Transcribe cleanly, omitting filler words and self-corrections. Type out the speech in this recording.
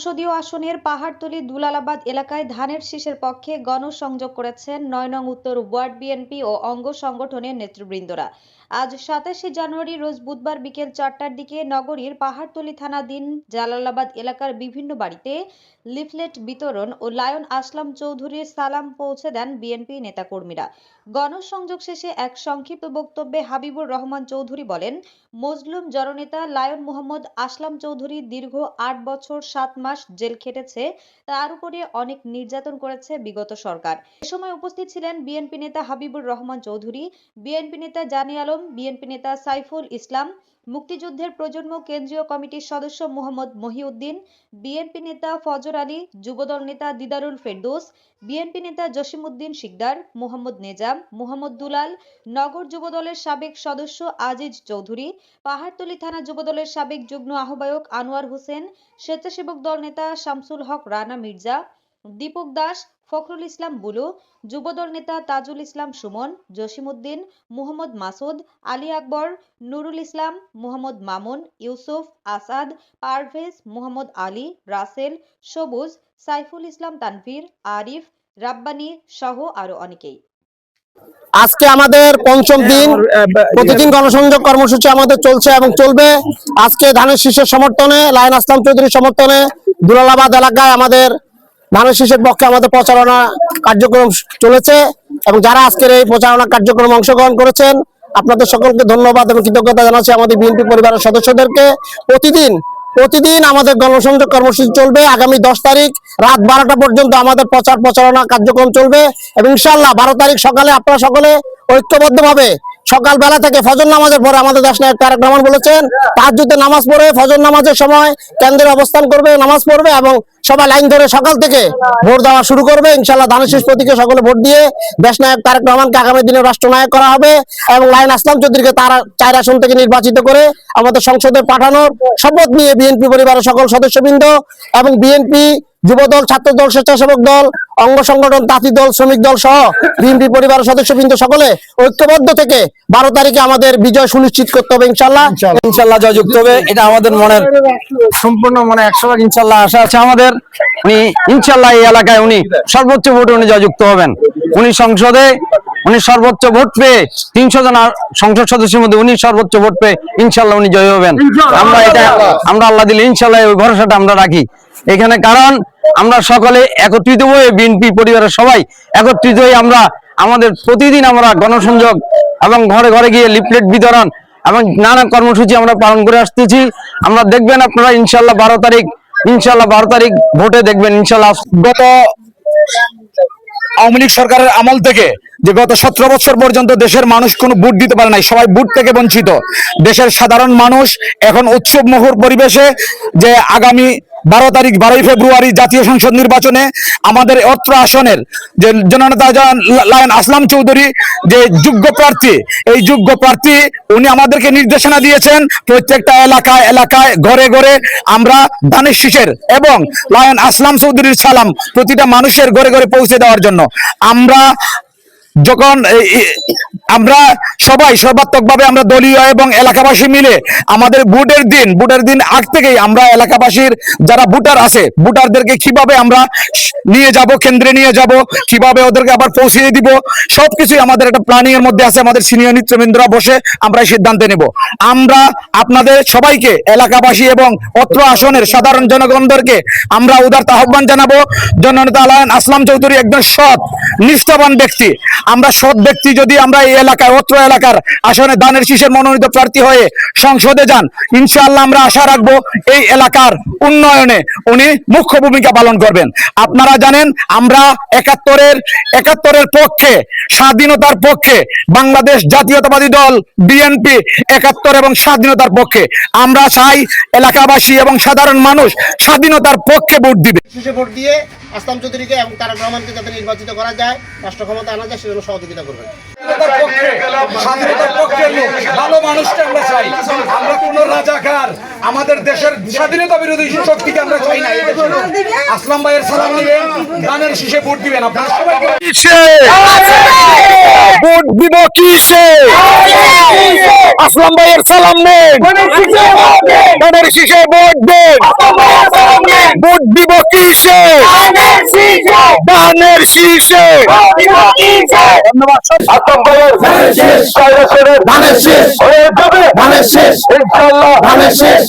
সংসদীয় আসনের পাহাড়তলী দুলালাবাদ এলাকায় ধানের শীষের পক্ষে গণসংযোগ করেছেন ৯ নং উত্তর ওয়ার্ড বিএনপি ও অঙ্গ সংগঠনের নেতৃবৃন্দরা। আজ ২৭শে জানুয়ারি রোজ বুধবার বিকেল ৪টার দিকে নগরীর পাহাড়তলী থানাধীন জালালাবাদ এলাকার বিভিন্ন বাড়িতে লিফলেট বিতরণ ও লায়ন আসলাম চৌধুরীর সালাম পৌঁছে দেন বিএনপি নেতাকর্মীরা। গণসংযোগ শেষে এক সংক্ষিপ্ত বক্তব্যে হাবিবুর রহমান চৌধুরী বলেন, মজলুম জননেতা লায়ন মোহাম্মদ আসলাম চৌধুরী দীর্ঘ ৮ বছর ৭ মাস জেল খেটেছে, তার উপরে অনেক নির্যাতন করেছে বিগত সরকার। এ সময় উপস্থিত ছিলেন বিএনপি নেতা হাবিবুর রহমান চৌধুরী, বিএনপি নেতা জানি আলম, বিএনপি নেতা সাইফুল ইসলাম, মুক্তিযুদ্ধের প্রজন্ম কেন্দ্রীয় কমিটির সদস্য মোহাম্মদ মহিউদ্দিন, বিএনপি নেতা ফজর আলী, যুবদল নেতা দিদারুল ফেরদৌস, বিএনপি নেতা জসিমউদ্দিন শিকদার, মোহাম্মদ নেজাম, মোহাম্মদ দুলাল, নগর যুবদলের সাবেক সদস্য আজিজ চৌধুরী, পাহাড়তলী থানা যুবদলের সাবেক যুগ্ম আহ্বায়ক আনোয়ার হোসেন, স্বেচ্ছাসেবক দল নেতা শামসুল হক রানা মির্জা, দীপক দাস, ফখরুল ইসলাম বুলু, যুবদল নেতা তাজুল ইসলাম সুমন, জসিমউদ্দিন, মুহাম্মদ মাসুদ, আলী আকবর, নুরুল ইসলাম, মোহাম্মদ মামুন, ইউসুফ, আসাদ, পারভেজ, মোহাম্মদ আলী, রাসেল, সবুজ, সাইফুল ইসলাম তানভীর, আরিফ, রাব্বানী সহ আরো অনেকেই। আজকে আমাদের পঞ্চম দিন, প্রতিদিন গণসংযোগ কর্মসূচি আমাদের চলছে এবং চলবে। আজকে ধানের শীষের সমর্থনে, লায়ন আসলাম চৌধুরীর সমর্থনে দুলালাবাদ এলাকায় আমাদের ধানের শীষের পক্ষে আমাদের প্রচারণা কার্যক্রম চলেছে এবং যারা আজকের এই প্রচারণা কার্যক্রমে অংশগ্রহণ করেছেন আপনাদের সকলকে ধন্যবাদ এবং কৃতজ্ঞতা জানাচ্ছি। আমাদের বিএনপি পরিবারের সদস্যদেরকে প্রতিদিন আমাদের গণসংযোগ কর্মসূচি চলবে। আগামী 10 তারিখ রাত 12টা পর্যন্ত আমাদের প্রচারণা কার্যক্রম চলবে এবং ইনশাআল্লাহ 12 তারিখ সকালে আপনারা সকলে ঐক্যবদ্ধভাবে সকাল বেলা থেকে ফজর নামাজের পরে আমাদের দেশ নায়ক তারেক রহমান বলেছেন তাহাজ্জুদে নামাজ পড়ে ফজর নামাজের সময় কেন্দ্রে অবস্থান করবে, নামাজ পড়বে এবং সবাই লাইন ধরে সকাল থেকে ভোট দেওয়া শুরু করবে। ইনশাআল্লাহ ধানের শীষ প্রতীকে সকলে ভোট দিয়ে দেশ নায়ক তারেক রহমানকে আগামী দিনে রাষ্ট্রনায়ক করা হবে এবং লায়ন আসলাম চৌধুরীকে তার 4 আসন থেকে নির্বাচিত করে আমাদের সংসদে পাঠানোর শপথ নিয়ে বিএনপি পরিবারের সকল সদস্যবৃন্দ এবং বিএনপি যুবদল, ছাত্রদল, স্বেচ্ছাসেবক দল, অঙ্গ সংগঠন, তাঁতি দল, শ্রমিক দল সহ বিএনপি পরিবারের সদস্যবৃন্দ সকলে ঐক্যবদ্ধ থেকে 12 তারিখে আমাদের বিজয় সুনিশ্চিত করতে হবে। ইনশাআল্লাহ জয়যুক্ত হবে, এটা আমাদের মনের সম্পূর্ণ 100% ইনশাআল্লাহ আশা আছে আমাদের। উনি ইনশাআল্লাহ এই এলাকায় উনি সর্বোচ্চ ভোটে উনি জয়যুক্ত হবেন। উনি সংসদে সর্বোচ্চ ভোট পেয়ে 300 জন সংসদ সদস্যের মধ্যে উনি সর্বোচ্চ ভোট পেয়ে ইনশাআল্লাহ উনি জয় হবেন। আমরা আল্লাহ দিলে ইনশাআল্লাহ ওই ভরসাটা আমরা রাখি এখানে, কারণ আমরা সকলে একত্রিত হয়ে বিএনপি পরিবারের সবাই একত্রিত হয়ে আমরা আমাদের প্রতিদিন আমরা গণসংযোগ এবং ঘরে ঘরে গিয়ে লিফলেট বিতরণ এবং নানা কর্মসূচি আমরা পালন করে আসতেছি। আমরা দেখবেন আপনারা ইনশাআল্লাহ 12 তারিখ ভোটে দেখবেন ইনশাআল্লাহ। গত আওয়ামী লীগ সরকারের আমল থেকে যে গত 17 বছর পর্যন্ত দেশের মানুষ কোনো ভোট দিতে পারে নাই, সবাই ভোট থেকে বঞ্চিত। দেশের সাধারণ মানুষ এখন উৎসব মুখর পরিবেশে যে আগামী 12 ফেব্রুয়ারি জাতীয় সংসদ নির্বাচনে আমাদের অত্র আসনের যে জননেতা লায়ন আসলাম চৌধুরী যে যোগ্য প্রার্থী, এই যোগ্য প্রার্থী উনি আমাদেরকে নির্দেশনা দিয়েছেন প্রত্যেকটা এলাকায় ঘরে ঘরে আমরা ধানের শীষের এবং লায়ন আসলাম চৌধুরীর সালাম প্রতিটা মানুষের ঘরে ঘরে পৌঁছে দেওয়ার জন্য আমরা সবাই সর্বাত্মকভাবে আমরা দলীয় এবং এলাকাবাসী মিলে আমাদের ভোটের দিন আগ থেকেই আমরা এলাকাবাসীর যারা ভোটার আছে ভোটারদেরকে কিভাবে আমরা নিয়ে যাব, কেন্দ্রে নিয়ে যাব, কিভাবে ওদেরকে আবার পৌঁছিয়ে দিব, সবকিছুই আমাদের একটা প্ল্যানিং এর মধ্যে আছে। আমাদের সিনিয়র নেতৃবৃন্দরা বসে আমরা সিদ্ধান্ত নেব। আমরা আপনাদের সবাইকে এলাকাবাসী এবং অত্র আসনের সাধারণ জনগণদেরকে আমরা উদারতা আহ্বান জানাবো। জননেতা লায়ন আসলাম চৌধুরী একজন সৎ নিষ্ঠাবান ব্যক্তি। আমরা সৎ ব্যক্তি যদি আমরা এই এলাকায় অত্র এলাকার আসনে ধানের শীষের মনোনীত প্রার্থী হয়ে সংসদে যান, ইনশাআল্লাহ আমরা আশা রাখবো এই এলাকার উন্নয়নে উনি মুখ্য ভূমিকা পালন করবেন। আপনারা জানেন আমরা 71-এর পক্ষে, স্বাধীনতার পক্ষে, বাংলাদেশ জাতীয়তাবাদী দল বিএনপি 71 এবং স্বাধীনতার পক্ষে। আমরা চাই এলাকাবাসী এবং সাধারণ মানুষ স্বাধীনতার পক্ষে ভোট দিবে। ভোট দিয়ে আসলাম চৌধুরীকে এবং তারেক রহমানকে যাতে নির্বাচিত করা যায়, রাষ্ট্র ক্ষমতা আনা যায়, সেজন্য সহযোগিতা করবেন। ভালো মানুষকে আমরা চাই, আমরা কোন রাজাকার আমাদের দেশের স্বাধীনতা বিরোধী শক্তিকে আমরা চাই না। আসলাম ভাইয়ের সালাম নিয়ে ধানের শীষে ভোট দিবেন। আপনারা সবাই ভোট দিব কিসে? আসলাম ভাইয়ের সালাম নেন, ধানের শীষে ভোট দেন। ভোট দিব কিসে? ধানের শীষে। ধন্যবাদ। আসলাম ভাইয়ের ধানের শেষ হয়ে যাবে, ধানের শেষ ইনশাআল্লাহ, ধানের শেষ।